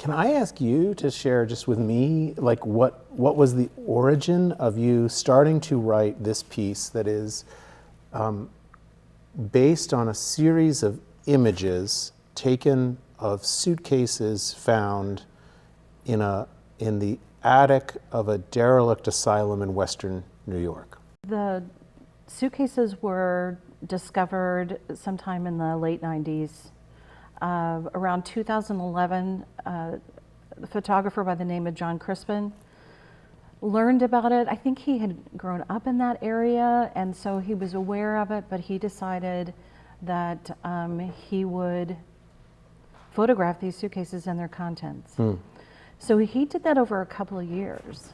Can I ask you to share just with me, like what was the origin of you starting to write this piece that is based on a series of images taken of suitcases found in the attic of a derelict asylum in Western New York? The suitcases were discovered sometime in the late 90s. Around 2011, a photographer by the name of Jon Crispin learned about it. I think he had grown up in that area, and so he was aware of it, but he decided that he would photograph these suitcases and their contents. So he did that over a couple of years.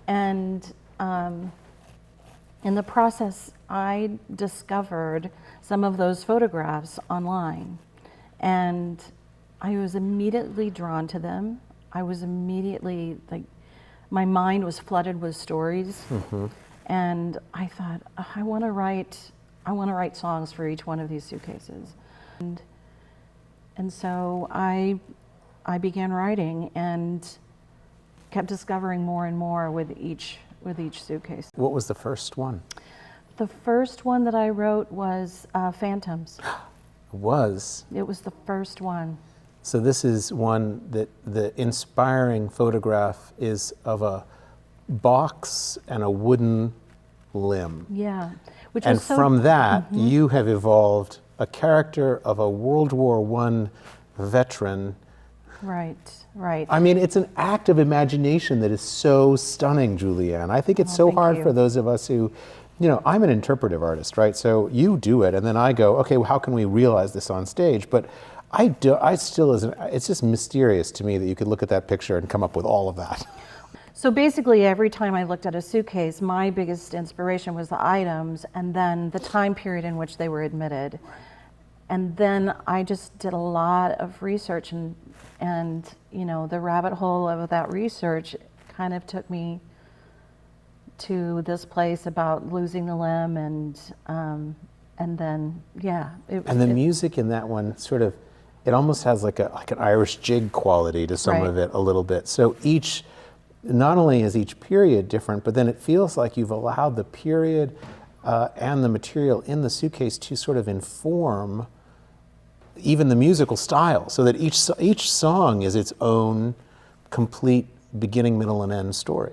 And in the process, I discovered some of those photographs online. And I was immediately drawn to them. I was immediately, like, my mind was flooded with stories. And I thought, oh, I want to write songs for each one of these suitcases. And so I began writing and kept discovering more and more with each suitcase. What was the first one? The first one that I wrote was Phantoms. It was the first one. So this is one that the inspiring photograph is of a box and a wooden limb. Yeah. Which And was so, from that, you have evolved a character of a World War I veteran. Right, right. I mean, it's an act of imagination that is so stunning, Julianne. I think it's so thank hard you. for those of us who, you know, I'm an interpretive artist, right? So you do it, and then I go, okay, well, how can we realize this on stage? But it's just mysterious to me that you could look at that picture and come up with all of that. So basically, every time I looked at a suitcase, my biggest inspiration was the items and then the time period in which they were admitted. And then I just did a lot of research, and you know, the rabbit hole of that research kind of took me to this place about losing the limb, and then yeah. And the music in that one sort of, it almost has like an Irish jig quality to some of it a little bit. So not only is each period different, but then it feels like you've allowed the period and the material in the suitcase to sort of inform even the musical style, so that each song is its own complete beginning, middle, and end story.